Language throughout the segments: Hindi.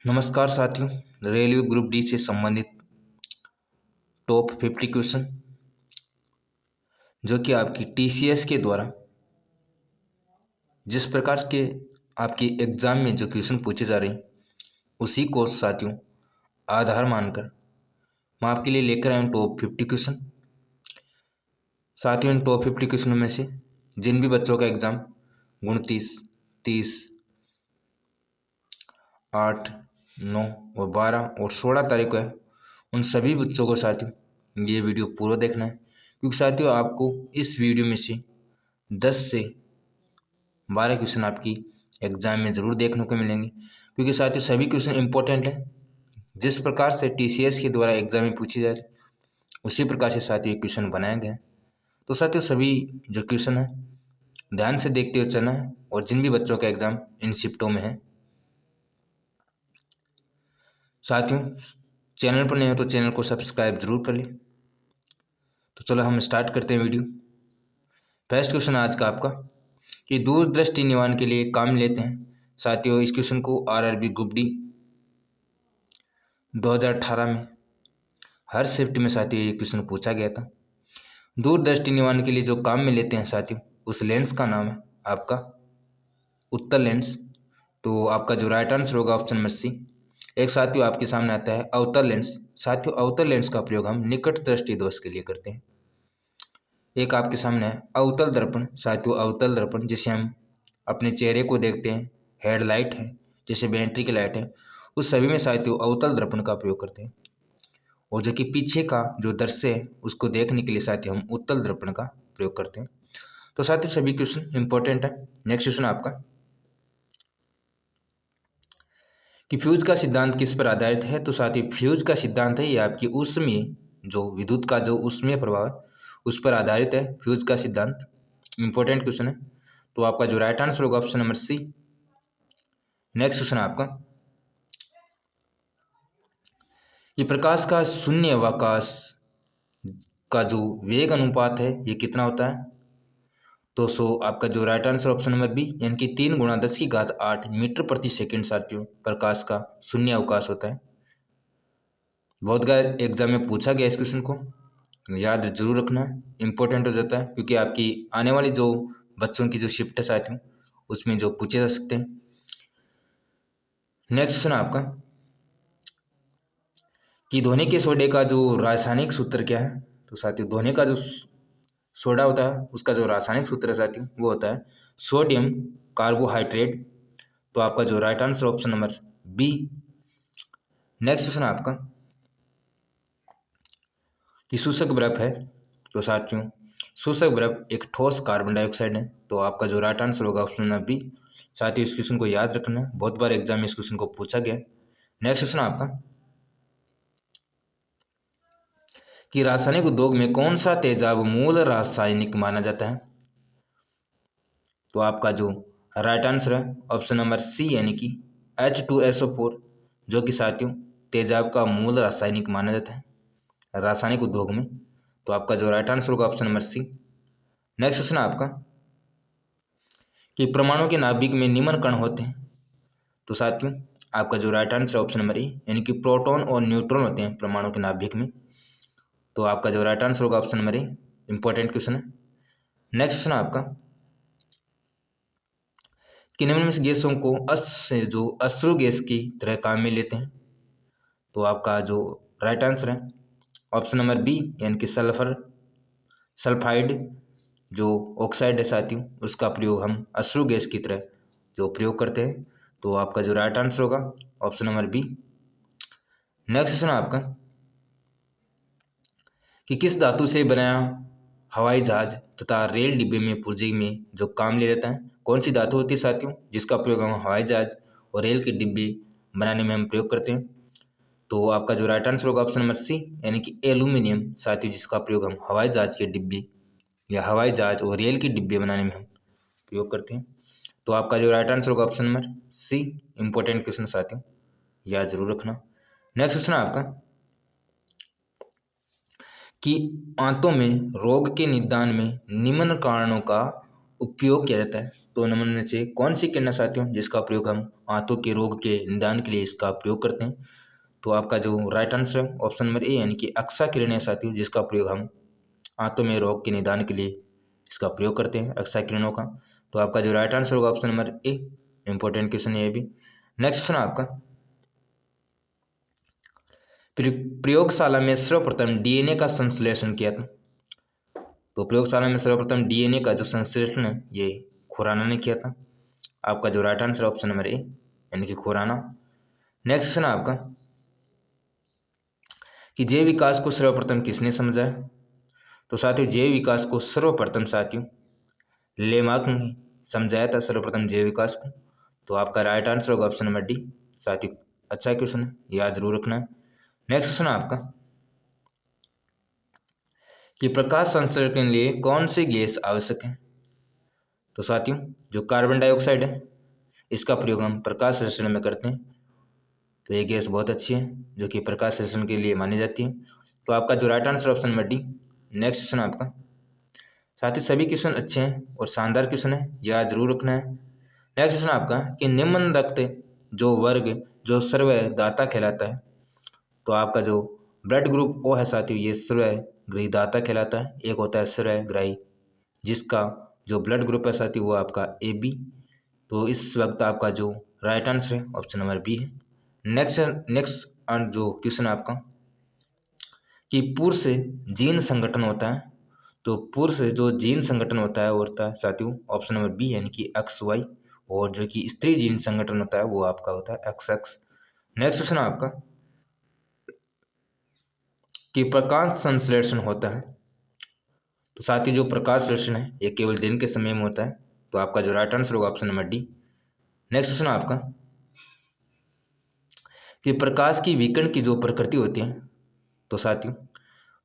नमस्कार साथियों। रेलवे ग्रुप डी से संबंधित टॉप 50 क्वेश्चन जो कि आपकी टीसीएस के द्वारा जिस प्रकार के आपकी एग्जाम में जो क्वेश्चन पूछे जा रहे हैं उसी को साथियों आधार मानकर मैं आपके लिए लेकर आया हूँ टॉप 50 क्वेश्चन। साथियों इन टॉप 50 क्वेश्चनों में से जिन भी बच्चों का एग्जाम 29, 30, 8, 9 और 12 और 16 तारीख को है, उन सभी बच्चों को साथियों ये वीडियो पूरा देखना है, क्योंकि साथियों आपको इस वीडियो में से 10 से 12 क्वेश्चन आपकी एग्जाम में ज़रूर देखने को मिलेंगे, क्योंकि साथियों सभी क्वेश्चन इंपॉर्टेंट हैं। जिस प्रकार से टीसीएस के द्वारा एग्जाम में पूछी जा रही उसी प्रकार से साथियों क्वेश्चन बनाए गए हैं। तो साथियों सभी जो क्वेश्चन है ध्यान से देखते हुए चलना है, और जिन भी बच्चों का एग्जाम इन शिफ्टों में है साथियों चैनल पर नहीं हो तो चैनल को सब्सक्राइब जरूर कर लें। तो चलो हम स्टार्ट करते हैं वीडियो। फर्स्ट क्वेश्चन आज का आपका कि दूरदृष्टि निवारण के लिए काम लेते हैं। साथियों इस क्वेश्चन को आरआरबी ग्रुप डी 2018 में हर शिफ्ट में साथियों ये क्वेश्चन पूछा गया था। दूरदृष्टि निवारण के लिए जो काम में लेते हैं साथियों उस लेंस का नाम है आपका उत्तल लेंस। तो आपका जो राइट आंसर होगा ऑप्शन नंबर सी। एक साथियों आपके सामने आता है अवतल लेंस। साथियों अवतल लेंस का प्रयोग हम निकट दृष्टि दोष के लिए करते हैं। एक आपके सामने है अवतल दर्पण। साथियों अवतल दर्पण जिसे हम अपने चेहरे को देखते हैं, हेडलाइट है जैसे बैटरी की लाइट है, उस सभी में साथियों अवतल दर्पण का प्रयोग करते हैं। और जो कि पीछे का जो दृश्य है उसको देखने के लिए साथियों हम उत्तल दर्पण का प्रयोग करते हैं। तो साथियों सभी क्वेश्चन इंपॉर्टेंट है। नेक्स्ट क्वेश्चन आपका कि फ्यूज का सिद्धांत किस पर आधारित है। तो साथियों फ्यूज का सिद्धांत है ये आपकी ऊष्मीय जो विद्युत का जो ऊष्मीय प्रभाव है उस पर आधारित है फ्यूज का सिद्धांत। इंपॉर्टेंट क्वेश्चन है। तो आपका जो राइट आंसर होगा option number C. Next question आपका कि प्रकाश का शून्य अवकाश का जो वेग अनुपात है ये कितना होता है। तो आपका जो right answer option number B यानी कि 3 × 10⁸ मीटर प्रति सेकंड साथियों प्रकाश का शून्य अवकाश होता है। बहुत बार एग्जाम में पूछा गया इस क्वेश्चन को, याद जरूर रखना है, इंपॉर्टेंट हो जाता है, क्योंकि आपकी आने वाली जो बच्चों की जो शिफ्ट है साथियों उसमें जो पूछे जा सकते हैं। नेक्स्ट क्वेश्चन आपका कि धोने के सोडे का जो रासायनिक सूत्र क्या है। तो साथियों धोने का जो सोडा होता है उसका जो रासायनिक सूत्र है साथियों वो होता है सोडियम कार्बोहाइड्रेट। तो आपका जो right answer option number B. Next question आपका कि शोषक बर्फ है। तो साथियों शोषक बर्फ एक ठोस कार्बन डाइऑक्साइड है। तो आपका जो राइट आंसर होगा ऑप्शन नंबर बी। साथियों इस क्वेश्चन को याद रखना है, बहुत बार एग्जाम में इस क्वेश्चन को पूछा गया। नेक्स्ट क्वेश्चन आपका कि रासायनिक उद्योग में कौन सा तेजाब मूल रासायनिक माना जाता है। तो आपका जो राइट आंसर है ऑप्शन नंबर सी यानी कि H2SO4 जो कि साथियों तेजाब का मूल रासायनिक माना जाता है रासायनिक उद्योग में। तो आपका जो राइट आंसर होगा option number C. Next question आपका कि परमाणु के नाभिक में निम्न कण होते हैं। तो साथियों आपका जो right answer option number A यानी कि प्रोटॉन और न्यूट्रॉन होते हैं परमाणु के नाभिक में। तो आपका जो राइट आंसर होगा option number A. Important question है। नेक्स्ट क्वेश्चन आपका कि निम्न में से गैसों को जो अश्रु गैस की तरह काम में लेते हैं। तो आपका जो राइट आंसर है ऑप्शन नंबर बी यानी कि सल्फाइड जो ऑक्साइड है साथियों उसका प्रयोग हम अश्रु गैस की तरह जो प्रयोग करते हैं। तो आपका जो राइट आंसर होगा option number B. Next question आपका कि किस धातु से बनाया हवाई जहाज तथा रेल डिब्बे में पुर्जे में जो काम ले लेता है। कौन सी धातु होती है साथियों जिसका प्रयोग हम हवाई जहाज और रेल के डिब्बे बनाने में हम प्रयोग करते हैं। तो आपका जो राइट आंसर होगा ऑप्शन नंबर सी यानी कि एल्यूमिनियम साथियों जिसका प्रयोग हम हवाई जहाज के डिब्बे या हवाई जहाज और रेल के डिब्बे बनाने में हम प्रयोग करते हैं। तो आपका जो राइट आंसर होगा option number C. Important question साथियों याद जरूर रखना। नेक्स्ट क्वेश्चन आपका कि आंतों में रोग के निदान में निम्न कारणों का उपयोग किया जाता है? तो निम्न में से कौन सी किरण है साथियों जिसका प्रयोग हम आंतों के रोग के निदान के लिए इसका प्रयोग करते हैं? तो आपका जो राइट आंसर है ऑप्शन नंबर ए यानी कि अक्सा किरण है साथियों, जिसका प्रयोग हम आंतों में रोग के निदान के लिए इसका प्रयोग करते हैं, अक्सा किरणों का। तो आपका जो राइट आंसर होगा option number A. Important question है ये भी। नेक्स्ट क्वेश्चन आपका, प्रयोगशाला में सर्वप्रथम डीएनए का संश्लेषण किया था। तो प्रयोगशाला में सर्वप्रथम डीएनए का जो संश्लेषण है ये खुराना ने किया था। आपका जो right answer option number A यानी कि खुराना। नेक्स्ट क्वेश्चन आपका, कि जैव विकास को सर्वप्रथम किसने समझा है? तो साथियों जैव विकास को सर्वप्रथम साथियों लेमार्क ने समझाया था सर्वप्रथम जैव विकास को। तो आपका राइट आंसर होगा ऑप्शन नंबर डी। साथियों अच्छा क्वेश्चन है, याद जरूर रखना है। नेक्स्ट क्वेश्चन आपका, कि प्रकाश संश्लेषण के लिए कौन सी गैस आवश्यक है? तो साथियों जो कार्बन डाइऑक्साइड है इसका प्रयोग हम प्रकाश संश्लेषण में करते हैं। तो ये गैस बहुत अच्छी है जो कि प्रकाश संश्लेषण के लिए मानी जाती है। तो आपका जो right answer option number D. Next question आपका, साथियों सभी क्वेश्चन अच्छे हैं और शानदार क्वेश्चन है, याद जरूर रखना है। नेक्स्ट क्वेश्चन आपका, कि निम्नलिखित जो वर्ग जो सर्वदाता कहलाता है? तो आपका जो ब्लड ग्रुप ओ है साथियों ये सर्वग्राही दाता कहलाता है। एक होता है सर्वग्राही जिसका जो ब्लड ग्रुप है साथियों वो आपका ए बी। तो इस वक्त आपका जो राइट आंसर है ऑप्शन नंबर बी है। नेक्स्ट नेक्स्ट जो क्वेश्चन आपका, कि पुरुष जीन संगठन होता है? तो पुरुष जो जीन संगठन होता है वो होता है साथियों ऑप्शन नंबर बी यानी कि एक्स वाई। और जो कि स्त्री जीन संगठन होता है वो आपका होता है एक्स एक्स। नेक्स्ट क्वेश्चन आपका, कि प्रकाश संश्लेषण होता है? तो साथियों जो प्रकाश संश्लेषण है ये केवल दिन के समय में होता है। तो आपका जो राइट आंसर होगा option number D. Next question आपका, कि प्रकाश की विकिरण की जो प्रकृति होती है? तो साथियों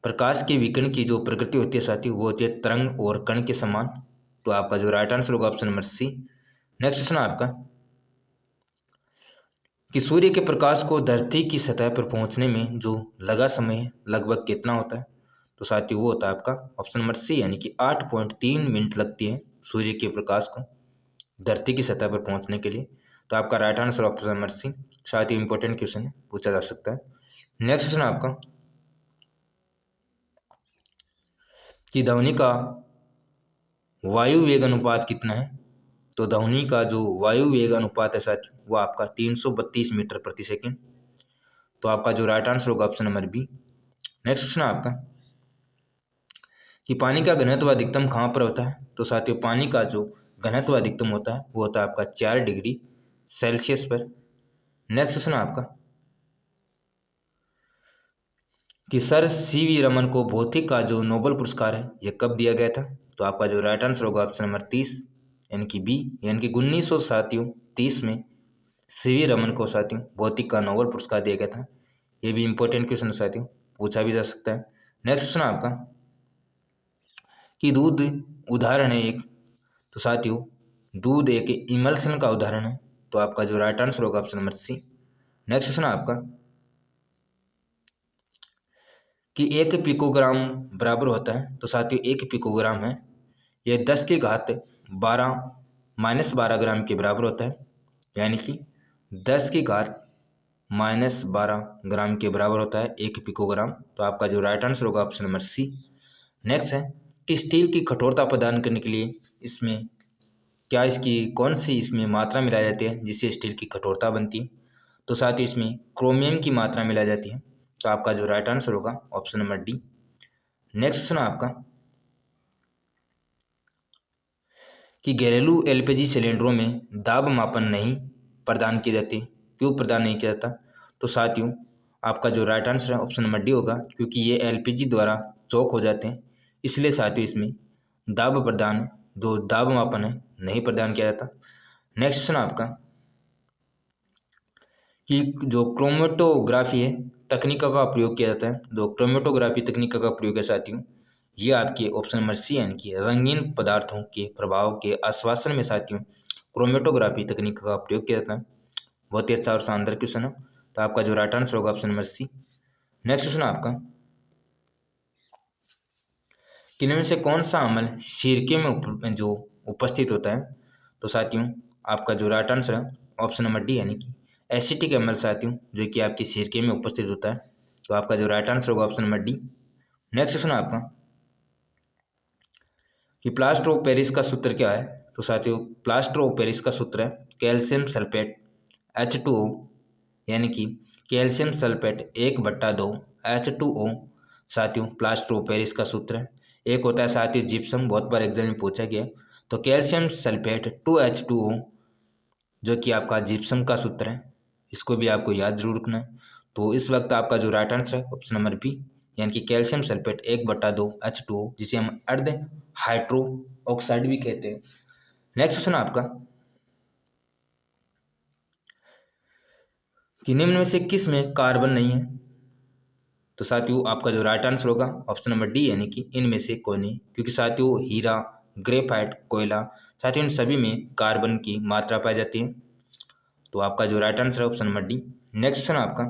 प्रकाश की विकिरण की जो प्रकृति होती है साथियों वो होती है तरंग और कण के समान। तो आपका जो राइट आंसर होगा option number C. Next question आपका, कि सूर्य के प्रकाश को धरती की सतह पर पहुंचने में जो लगा समय लगभग कितना होता है? तो साथियों वो होता है आपका ऑप्शन नंबर सी यानी कि 8.3 मिनट लगती है सूर्य के प्रकाश को धरती की सतह पर पहुंचने के लिए। तो आपका right answer option number C. साथियों इंपॉर्टेंट क्वेश्चन है, पूछा जा सकता है। नेक्स्ट क्वेश्चन आपका, कि ध्वनि का वायु वेग अनुपात कितना है? तो ध्वनि का जो वायु वेग अनुपात है साथियों वो आपका 332 मीटर प्रति सेकंड। तो आपका जो राइट आंसर होगा option number B. Next question आपका, कि पानी का घनत्व अधिकतम कहाँ पर होता है? तो साथियों पानी का जो घनत्व अधिकतम होता है वो होता है आपका 4 डिग्री सेल्सियस पर। नेक्स्ट क्वेश्चन आपका, कि सर सी वी रमन को भौतिक का जो नोबेल पुरस्कार है ये कब दिया गया था? तो आपका जो राइट आंसर होगा ऑप्शन नंबर 30 यानी कि बी यानी कि 1930 में सी वी रमन को साथियों भौतिक का नोबेल पुरस्कार दिया गया था। ये भी इंपॉर्टेंट क्वेश्चन है साथियों, पूछा भी जा सकता है। नेक्स्ट क्वेश्चन आपका, कि दूध उदाहरण है एक? तो साथियों दूध एक इमल्सन का उदाहरण है। तो आपका जो राइट आंसर होगा option number C. Next question आपका, कि 1 पिकोग्राम बराबर होता है? तो साथियों 1 पिकोग्राम है ये 10 की घात 12 ग्राम के बराबर होता है। यानी कि 10 की घात -12 ग्राम के बराबर होता है 1 पिकोग्राम। तो आपका जो राइट आंसर होगा ऑप्शन नंबर सी। नेक्स्ट है, कि स्टील की कठोरता प्रदान करने के लिए इसमें क्या इसकी कौन सी इसमें मात्रा मिलाई जाती है जिससे स्टील की कठोरता बनती है? तो साथ ही इसमें क्रोमियम की मात्रा मिलाई जाती है। तो आपका जो राइट आंसर होगा option number D. Next question आपका, कि घरेलू एलपीजी सिलेंडरों में दाब मापन नहीं प्रदान की जाती, क्यों प्रदान नहीं किया जाता? तो साथियों आपका जो राइट आंसर है ऑप्शन नंबर डी होगा, क्योंकि ये एलपीजी द्वारा चौक हो जाते हैं, इसलिए साथियों इसमें दाब प्रदान जो दाब मापन है नहीं प्रदान किया जाता। नेक्स्ट क्वेश्चन आपका, कि जो क्रोमेटोग्राफी है तकनीक का प्रयोग किया जाता है, जो क्रोमेटोग्राफी तकनीक का प्रयोग है साथियों ये आपके ऑप्शन नंबर सी यानी कि रंगीन पदार्थों के प्रभाव के आश्वासन में साथियों क्रोमेटोग्राफी तकनीक का प्रयोग किया जाता है। बहुत ही अच्छा और शानदार क्वेश्चन है। तो आपका जो राइट आंसर होगा option number C. Next question आपका, कि इनमें से कौन सा अम्ल सिरके में जो उपस्थित होता है। तो साथियों आपका जो राइट आंसर है ऑप्शन नंबर डी यानी कि एसिटिक अम्ल साथियों जो कि आपके सिरके में उपस्थित होता है। तो आपका जो राइट आंसर होगा option number D. Next question आपका कि प्लास्टर ऑफ पेरिस का सूत्र क्या है। तो साथियों प्लास्टर ऑफ पेरिस का सूत्र है कैल्शियम सल्फेट H2O यानी कि कैल्शियम सल्फेट 1/2 H2O साथियों प्लास्टर ऑफ पेरिस का सूत्र है। एक होता है साथियों जिप्सम, बहुत बार एग्जाम में पूछा गया है। तो कैल्शियम सल्फेट 2H2O जो कि आपका जिप्सम का सूत्र है, इसको भी आपको याद जरूर रखना है। तो इस वक्त आपका जो राइट आंसर है ऑप्शन नंबर बी यानी कि कैल्शियम सल्फेट 1/2 H2O जिसे हम अर्ध हाइड्रो ऑक्साइड भी कहते हैं। नेक्स्ट क्वेश्चन आपका कि निम्न में से किस में कार्बन नहीं है। तो साथियों आपका जो राइट आंसर होगा ऑप्शन नंबर डी यानी कि इनमें से कोई नहीं, क्योंकि साथियों हीरा, ग्रेफाइट, कोयला साथियों इन सभी में कार्बन की मात्रा पाई जाती है। तो आपका जो राइट आंसर है option number D. Next question आपका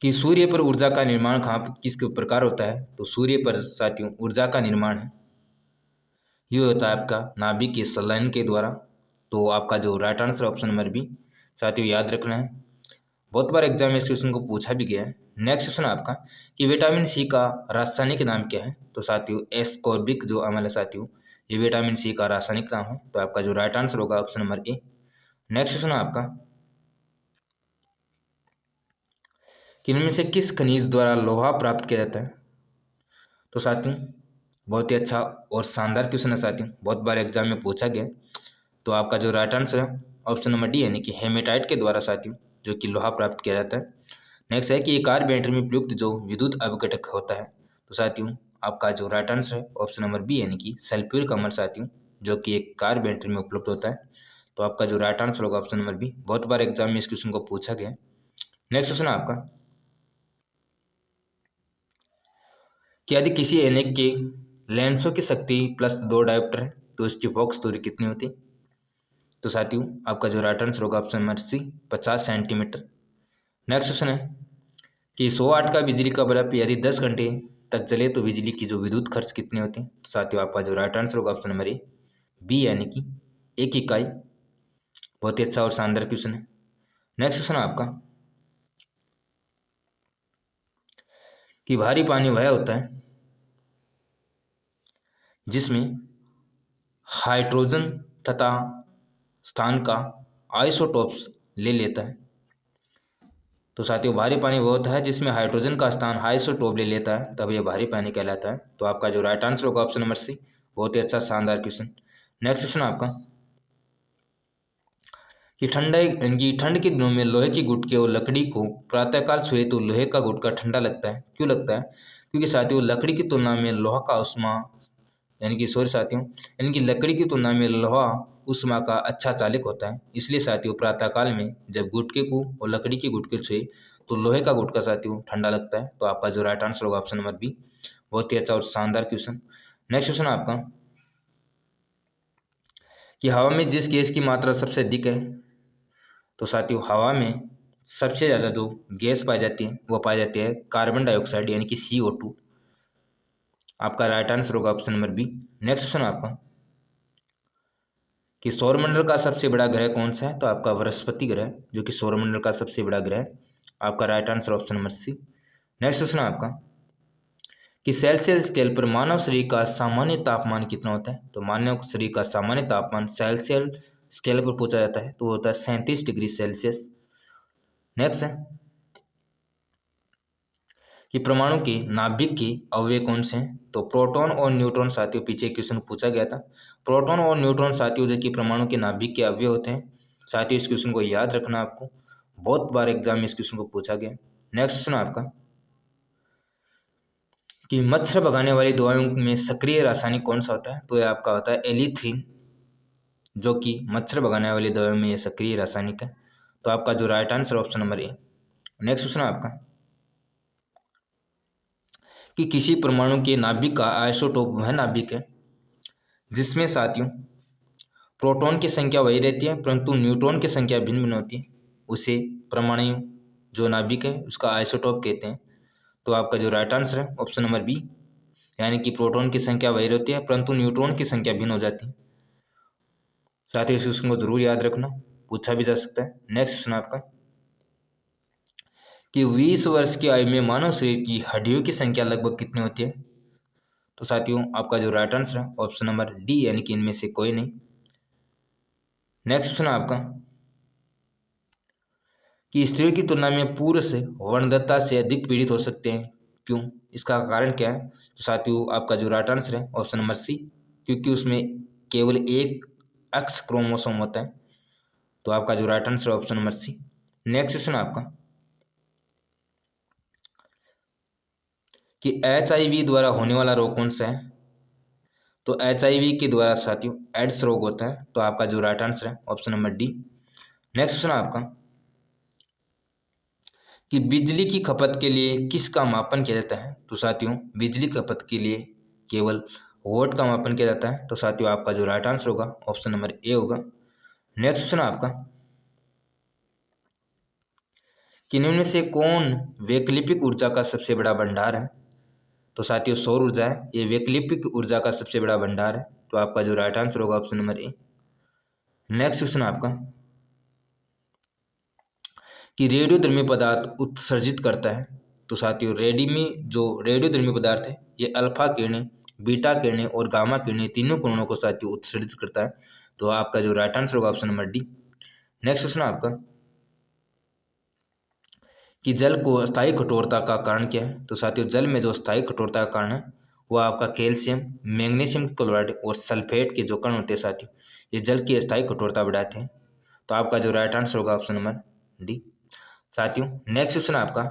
कि सूर्य पर ऊर्जा का निर्माण किस प्रकार होता है। तो सूर्य पर साथियों ऊर्जा का निर्माण है ये होता है आपका नाभिक के संलयन के द्वारा। तो आपका जो right answer option number B साथियों याद रखना है, बहुत बार एग्जाम में इस क्वेश्चन को पूछा भी गया है। नेक्स्ट क्वेश्चन आपका कि विटामिन सी का रासायनिक नाम क्या है। तो साथियों एस्कॉर्बिक जो अम्ल है साथियों ये विटामिन सी का रासायनिक नाम है। तो आपका जो राइट आंसर होगा option number A. Next question आपका कि इनमें से किस खनिज द्वारा लोहा प्राप्त किया जाता है। तो साथियों बहुत ही अच्छा और शानदार क्वेश्चन है साथियों, बहुत बार एग्जाम में पूछा गया। तो आपका जो राइट आंसर है ऑप्शन नंबर डी यानी कि हेमेटाइट के द्वारा साथियों जो कि लोहा प्राप्त किया जाता है। नेक्स्ट है कि एक कार बैटरी में प्रयुक्त जो विद्युत अपघटक होता है। तो साथियों आपका जो राइट आंसर है ऑप्शन नंबर बी यानी कि सल्फ्यूरिक अम्ल साथियों जो कि एक कार बैटरी में उपलब्ध होता है। तो आपका जो राइट आंसर होगा ऑप्शन नंबर बी, बहुत बार एग्जाम में इस क्वेश्चन को पूछा गया। नेक्स्ट क्वेश्चन आपका कि यदि किसी एनक के लेंसों की शक्ति +2 डायोप्टर है तो इसकी फोकस दूरी कितनी होती है। तो साथियों आपका जो राइट आंसर होगा option number C 50 centimetre. Next question है कि 100 वाट का बिजली का बल्ब यदि 10 घंटे तक जले तो बिजली की जो विद्युत खर्च कितनी होती है। तो साथियों आपका जो राइट आंसर होगा ऑप्शन नंबर ए बी यानी कि 1 इकाई। बहुत ही अच्छा और शानदार क्वेश्चन है। नेक्स्ट क्वेश्चन आपका कि भारी पानी वह होता है जिसमें हाइड्रोजन तथा स्थान का आइसोटोप्स ले लेता है। तो साथियों भारी पानी वो होता है जिसमें हाइड्रोजन का स्थान आइसोटोप ले लेता है, तब यह भारी पानी कहलाता है। तो आपका जो राइट आंसर होगा ऑप्शन नंबर सी, बहुत ही अच्छा शानदार क्वेश्चन। नेक्स्ट क्वेश्चन आपका कि ठंड के दिनों में लोहे की गुटके और लकड़ी को प्रातःकाल छुए तो लोहे का गुटका ठंडा लगता है, क्यों लगता है। क्योंकि साथियों लकड़ी की तुलना में लोहा का उष्मा यानी कि सॉरी साथियों यानी कि लकड़ी की तुलना में लोहा उष्मा का अच्छा चालक होता है, इसलिए साथियों प्रातःकाल में जब गुटके को और लकड़ी के गुटके छुए तो लोहे का गुटका साथियों ठंडा लगता है। तो आपका जो राइट आंसर होगा ऑप्शन नंबर बी, बहुत ही अच्छा और शानदार क्वेश्चन। नेक्स्ट क्वेश्चन आपका कि हवा में जिस गैस की मात्रा सबसे अधिक है। तो साथियों हवा में सबसे ज़्यादा जो गैस पाई जाती है वो पाई जाती है कार्बन डाइऑक्साइड यानी कि CO2। आपका राइट आंसर होगा option number B. Next question आपका कि सौरमंडल का सबसे बड़ा ग्रह कौन सा है। तो आपका बृहस्पति ग्रह जो कि सौरमंडल का सबसे बड़ा ग्रह है। आपका right answer option number C. Next question आपका कि सेल्सियस स्केल पर मानव शरीर का सामान्य तापमान कितना होता है। तो मानव शरीर का सामान्य तापमान सेल्सियस स्केल पर पूछा जाता है तो वो होता है 37 डिग्री सेल्सियस। नेक्स्ट है कि परमाणु के नाभिक के अवयव कौन से हैं। तो प्रोटॉन और न्यूट्रॉन साथियों पीछे क्वेश्चन पूछा गया था। प्रोटॉन और न्यूट्रॉन साथियों जो कि परमाणु के नाभिक के अवयव होते हैं। साथियों इस क्वेश्चन को याद रखना आपको, बहुत बार एग्जाम में इस क्वेश्चन को पूछा गया। नेक्स्ट क्वेश्चन आपका कि मच्छर भगाने वाली दवाओं में सक्रिय रासायनिक कौन सा होता है। तो यह आपका होता है एलिथ्रिन जो कि मच्छर भगाने वाली दवाओं में यह सक्रिय रासायनिक है। तो आपका जो right answer option number A. Next question आपका कि किसी परमाणु के नाभिक का आइसोटोप वह नाभिक है जिसमें साथियों प्रोटॉन की संख्या वही रहती है परंतु न्यूट्रॉन की संख्या भिन्न भिन्न होती है, उसे परमाणु जो नाभिक है उसका आइसोटोप कहते हैं। तो आपका जो राइट आंसर है ऑप्शन नंबर बी यानी कि प्रोटॉन की संख्या वही रहती है परंतु न्यूट्रॉन की संख्या भिन्न हो जाती है। साथ ही इस क्वेश्चन को जरूर याद रखना, पूछा भी जा सकता है। नेक्स्ट क्वेश्चन आपका कि 20 वर्ष की आयु में मानव शरीर की हड्डियों की संख्या लगभग कितनी होती है? तो साथियों आपका जो राइट आंसर है ऑप्शन नंबर डी, यानी कि इनमें से कोई नहीं। नेक्स्ट क्वेश्चन आपका कि स्त्रियों की तुलना में पुरुष वर्णदत्ता से अधिक पीड़ित हो सकते हैं, क्यों? इसका कारण क्या है? तो साथियों आपका जो राइट आंसर है ऑप्शन नंबर सी, क्योंकि उसमें केवल एक एक्स क्रोमोसोम होता है। तो आपका जो राइट आंसर है option number C. Next question आपका कि HIV द्वारा होने वाला रोग कौन सा है? तो HIV के द्वारा साथियों एड्स रोग होता है। तो आपका जो राइट आंसर है option number D. Next question आपका कि बिजली की खपत के लिए किसका मापन किया जाता है? तो साथियों बिजली खपत के लिए केवल वोट का मापन किया जाता है। तो साथियों आपका जो राइट आंसर होगा ऑप्शन नंबर ए होगा। नेक्स्ट क्वेश्चन आपका कि निम्न में से कौन वैकल्पिक ऊर्जा का सबसे बड़ा भंडार है? तो साथियों सौर ऊर्जा है, ये वैकल्पिक ऊर्जा का सबसे बड़ा भंडार है। तो आपका जो राइट आंसर होगा option number A. Next question आपका कि रेडियोधर्मी पदार्थ उत्सर्जित करता है। तो साथियों जो रेडियोधर्मी पदार्थ है ये अल्फा किरणें, बीटा किरणें और गामा किरणें तीनों किरणों को साथियों उत्सर्जित करता है। तो आपका जो राइट आंसर होगा option number D. Next question आपका कि जल को स्थायी कठोरता का कारण क्या है? तो साथियों जल में जो स्थायी कठोरता का कारण है वो आपका कैल्शियम, मैग्नीशियम क्लोराइड और सल्फेट के जो कण होते हैं साथियों, ये जल की स्थायी कठोरता बढ़ाते हैं। तो आपका जो राइट आंसर होगा ऑप्शन नंबर डी। साथियों नेक्स्ट क्वेश्चन आपका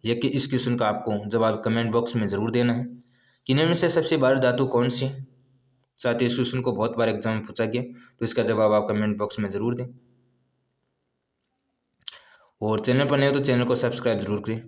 ये कि इस क्वेश्चन का आपको जवाब कमेंट बॉक्स में ज़रूर देना है कि निम्न में से सबसे भारी धातु कौन सी है? साथियों इस क्वेश्चन को बहुत बार एग्जाम में पूछा गया, तो इसका जवाब आप कमेंट बॉक्स में ज़रूर दें और चैनल पर नए हो तो चैनल को सब्सक्राइब जरूर करें।